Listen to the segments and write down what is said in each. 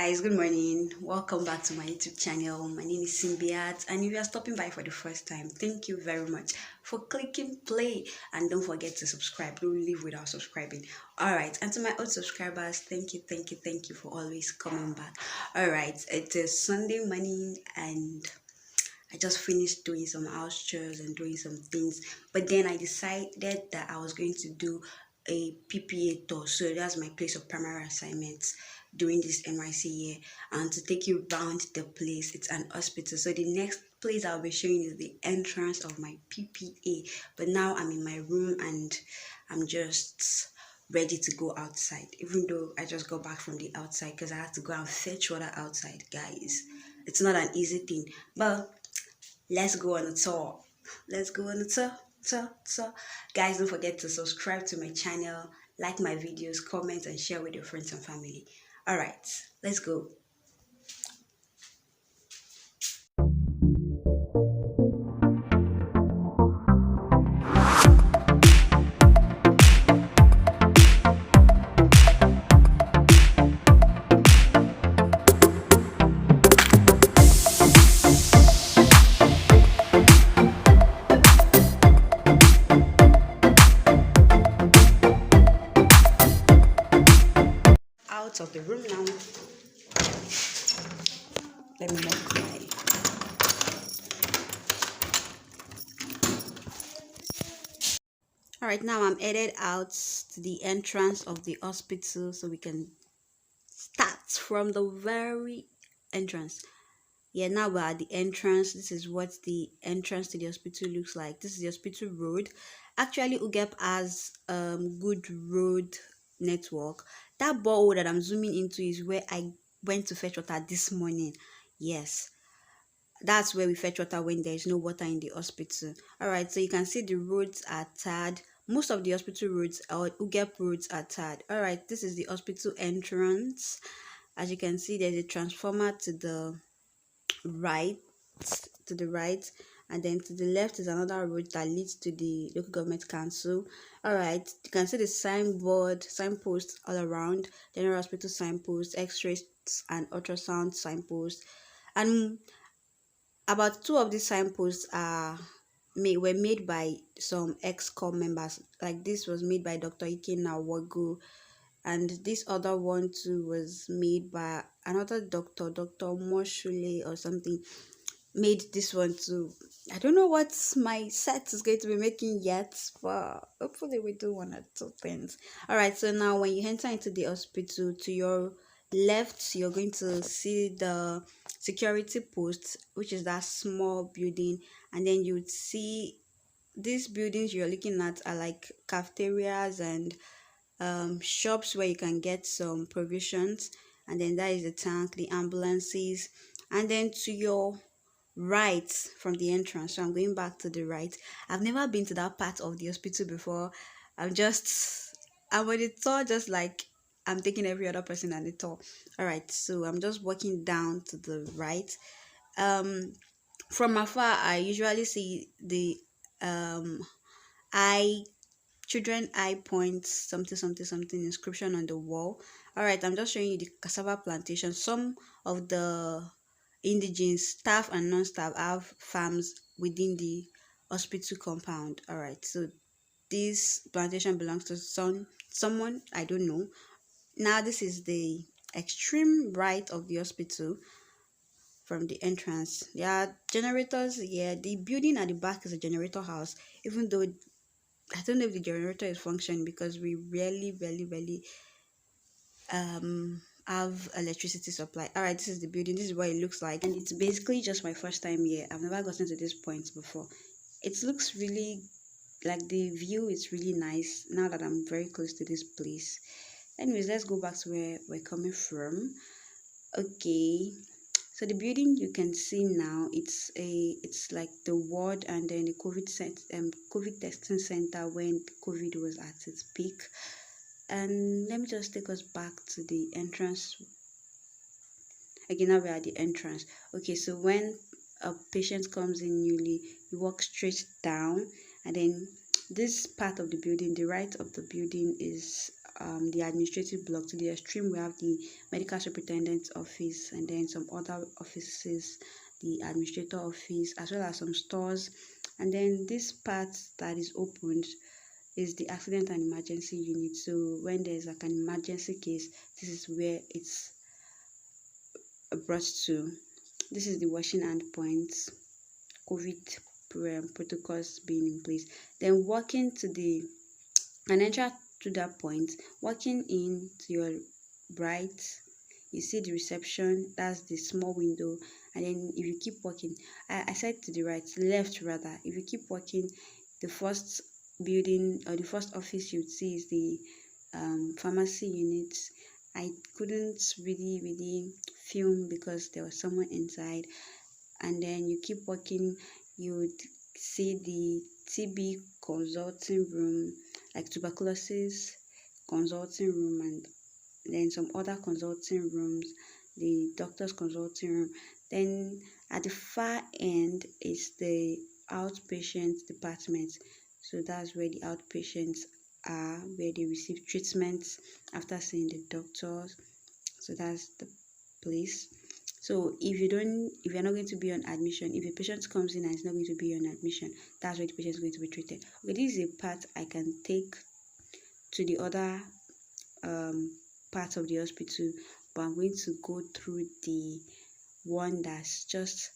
Guys, good morning. Welcome back to my YouTube channel. My name is Simbiat, and if you are stopping by for the first time, thank you very much for clicking play, and don't forget to subscribe. Don't leave without subscribing. All right, and to my old subscribers, thank you for always coming back. All right, it is Sunday morning, and I just finished doing some house chores and doing some things, but then I decided that I was going to do a PPA tour. So that's my place of primary assignments during this NYC year, and to take you around the place. It's an hospital. So the next place I'll be showing is the entrance of my PPA. But now I'm in my room and I'm just ready to go outside, even though I just got back from the outside because I had to go and fetch water outside, guys. It's not an easy thing, but let's go on a tour. Let's go on a tour. Guys, don't forget to subscribe to my channel, like my videos, comment, and share with your friends and family. All right, let's go. Out of the room now. Let me lock my. All right, now I'm headed out to the entrance of the hospital so we can start from the very entrance. Yeah, now we're at the entrance. This is what the entrance to the hospital looks like. This is the hospital road. Actually, UGEP has good road network. That borehole that I'm zooming into is where I went to fetch water this morning. Yes, that's where we fetch water when there is no water in the hospital. All right, so you can see the roads are tarred. Most of the hospital roads or UGEP roads are tarred. All right, this is the hospital entrance. As you can see, there's a transformer to the right, and then to the left is another road that leads to the local government council. All right, you can see the signposts all around: general hospital signpost, x-rays and ultrasound signpost. And about two of these signposts were made by some ex-com members. Like this was made by Dr. Yakurr, and this other one too was made by another doctor, Dr. Moshule or something. Made this one too. I don't know what my set is going to be making yet, but hopefully we do one or two things. All right, so now when you enter into the hospital, to your left you're going to see the security post, which is that small building, and then you would see these buildings you're looking at are like cafeterias and shops where you can get some provisions. And then that is the tank, the ambulances, and then to your right from the entrance. So I'm going back to the right. I've never been to that part of the hospital before. I'm on the tour just like I'm taking every other person on the tour. All right, so I'm just walking down to the right. From afar I usually see the eye children eye points something inscription on the wall. All right, I'm just showing you the Cassava Plantation. Some of the indigenous staff and non-staff have farms within the hospital compound. All right, so this plantation belongs to someone I don't know. Now this is the extreme right of the hospital. From the entrance there are generators. Yeah, the building at the back is a generator house, even though I don't know if the generator is functioning because we rarely have electricity supply. All right, this is the building. This is what it looks like, and it's basically just my first time here. I've never gotten to this point before. It looks really like the view is really nice now that I'm very close to this place. Anyways, let's go back to where we're coming from. Okay, so the building you can see now, it's like the ward and then the COVID testing center when COVID was at its peak. And let me just take us back to the entrance. Again, now we're at the entrance. Okay, so when a patient comes in newly, you walk straight down, and then this part of the building, the right of the building, is the administrative block. To the extreme, we have the medical superintendent's office, and then some other offices, the administrator office, as well as some stores. And then this part that is opened is the accident and emergency unit. So when there's like an emergency case, this is where it's brought to. This is the washing hand points, COVID protocols being in place. Then walking to the and enter to that point, walking in to your right, you see the reception. That's the small window. And then if you keep walking, I said to the right, left rather. If you keep walking, the first building or the first office you'd see is the pharmacy unit. I couldn't really film because there was someone inside. And then you keep walking, you would see the TB consulting room, like tuberculosis consulting room, and then some other consulting rooms, the doctor's consulting room. Then at the far end is the outpatient department. So that's where the outpatients are, where they receive treatments after seeing the doctors. So that's the place. So if you're not going to be on admission, if a patient comes in and is not going to be on admission, that's where the patient is going to be treated. Okay, this is a part I can take to the other part of the hospital, but I'm going to go through the one that's just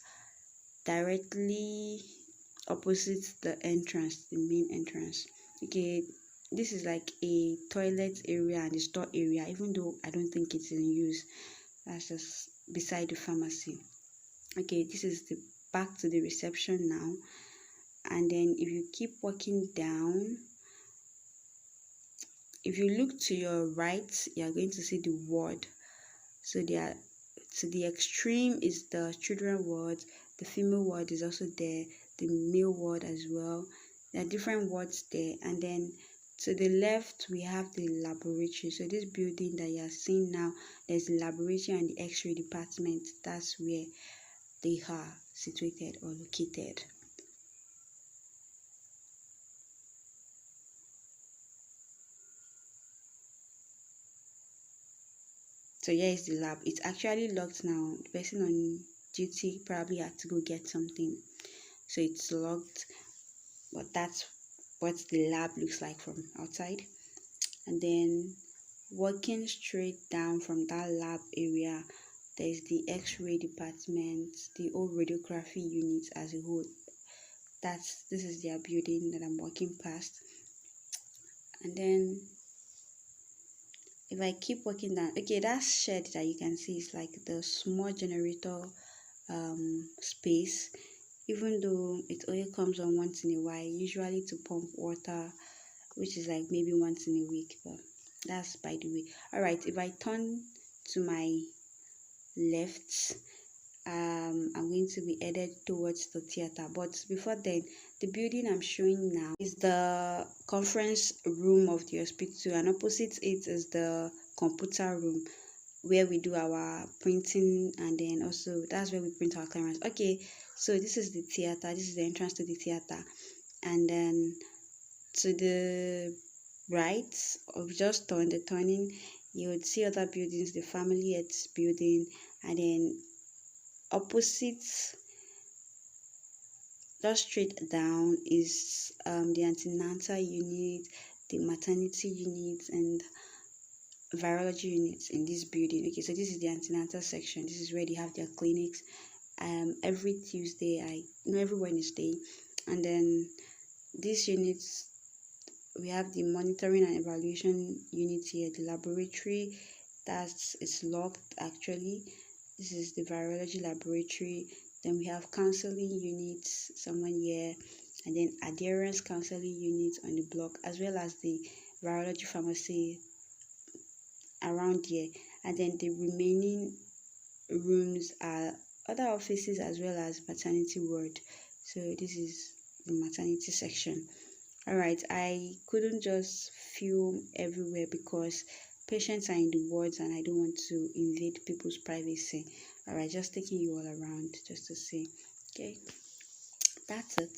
directly opposite the entrance, the main entrance. Okay, this is like a toilet area and a store area, even though I don't think it's in use. That's just beside the pharmacy. Okay, this is the back to the reception now. And then if you keep walking down, if you look to your right, you are going to see the ward. So there, to the extreme is the children ward, the female ward is also there, the male ward as well. There are different wards there. And then to the left, we have the laboratory. So this building that you are seeing now, there's the laboratory and the X-ray department. That's where they are situated or located. So here is the lab. It's actually locked now. The person on duty probably had to go get something. So it's locked, but that's what the lab looks like from outside. And then walking straight down from that lab area, there's the X-ray department, the old radiography unit as a whole. This is their building that I'm walking past. And then if I keep walking down, okay, that shed that you can see is like the small generator space. Even though it only comes on once in a while, usually to pump water, which is like maybe once in a week, but that's by the way. All right, if I turn to my left, I'm going to be headed towards the theater. But before then, the building I'm showing now is the conference room of the hospital, and opposite it is the computer room where we do our printing, and then also that's where we print our cameras. Okay, so this is the theater, this is the entrance to the theater, and then to the right of just turning, you would see other buildings, the family health building, and then opposite, just straight down, is the antenatal unit, the maternity unit, and virology units in this building. Okay, so this is the antenatal section. This is where they have their clinics every Tuesday, every Wednesday. And then these units, we have the monitoring and evaluation unit here, the laboratory, it's locked actually. This is the virology laboratory. Then we have counseling units, someone here, and then adherence counseling units on the block, as well as the virology pharmacy around here. And then the remaining rooms are other offices as well as maternity ward. So this is the maternity section. All right, I couldn't just film everywhere because patients are in the wards and I don't want to invade people's privacy. All right, just taking you all around just to see. Okay, that's it.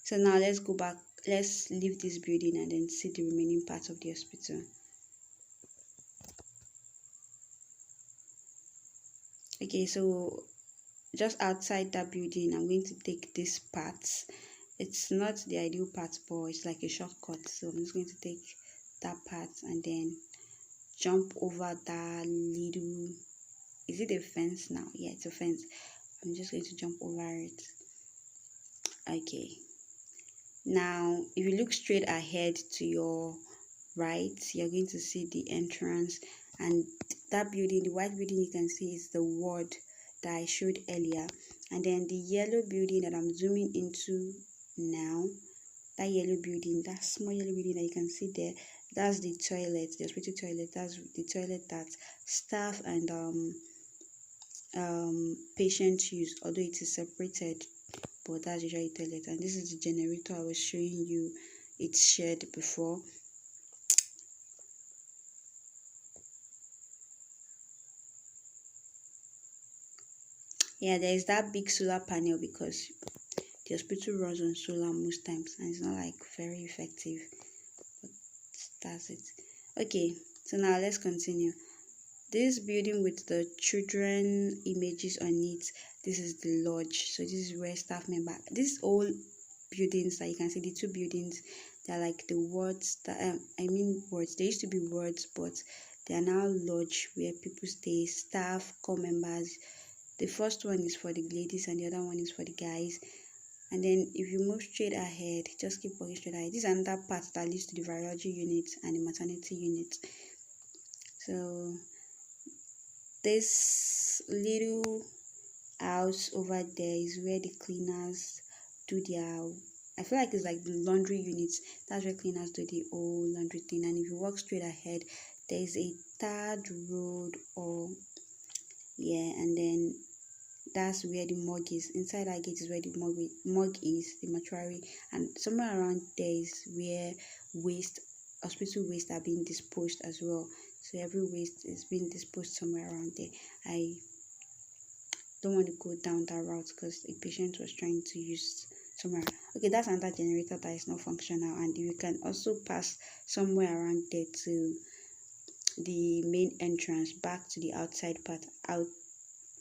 So now let's go back let's leave this building and then see the remaining parts of the hospital. Okay, so just outside that building, I'm going to take this part. It's not the ideal part, but it's like a shortcut. So I'm just going to take that part and then jump over that little, is it a fence now? Yeah, it's a fence. I'm just going to jump over it. Okay, now if you look straight ahead to your right, you're going to see the entrance, and that building, the white building you can see, is the ward that I showed earlier. And then the yellow building that I'm zooming into now, that yellow building, that small yellow building that you can see there, that's the toilet, the hospital toilet. That's the toilet that staff and patients use, although it is separated, but that's usually toilet. And this is the generator I was showing you, it's shared before. Yeah, there is that big solar panel because the hospital runs on solar most times, and it's not like very effective, but that's it. Okay, so now let's continue. This building with the children images on it, this is the lodge. So this is where staff member, these old buildings that you can see, the two buildings, they're like the wards that wards. They used to be wards, but they are now lodge where people stay, staff, core members. The first one is for the ladies and the other one is for the guys. And then if you move straight ahead, just keep walking straight ahead. This is another part that leads to the virology unit and the maternity unit. So this little house over there is where the cleaners do their, I feel like it's like the laundry units. That's where cleaners do the whole laundry thing. And if you walk straight ahead, there is a third road, or yeah, and then that's where the morgue is. Inside that gate is where the morgue is, the mortuary, and somewhere around there is where hospital waste are being disposed as well. So every waste is being disposed somewhere around there. I don't want to go down that route because a patient was trying to use somewhere. Okay, that's another generator that is not functional, and you can also pass somewhere around there to the main entrance, back to the outside part. I'll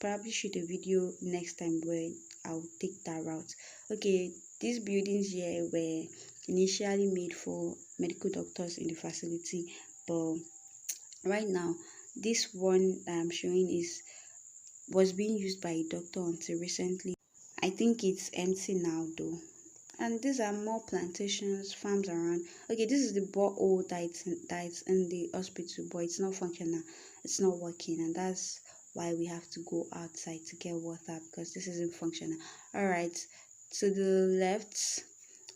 probably shoot a video next time where I'll take that route. Okay, these buildings here were initially made for medical doctors in the facility, but right now this one that I'm showing was being used by a doctor until recently. I think it's empty now though. And these are more plantations, farms around. Okay, this is the borehole that's in the hospital, but it's not functional, it's not working, and that's why we have to go outside to get water because this isn't functional. All right, to the left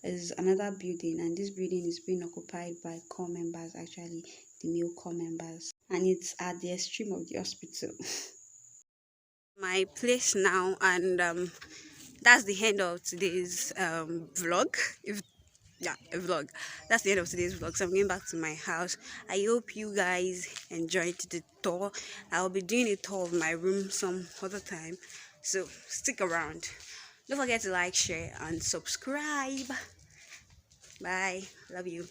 is another building, and this building is being occupied by core members, actually the male core members, and it's at the extreme of the hospital. My place now, and that's the end of today's vlog. If yeah, a vlog. That's the end of today's vlog. So I'm going back to my house. I hope you guys enjoyed the tour. I'll be doing a tour of my room some other time, so stick around. Don't forget to like, share, and subscribe. Bye. Love you.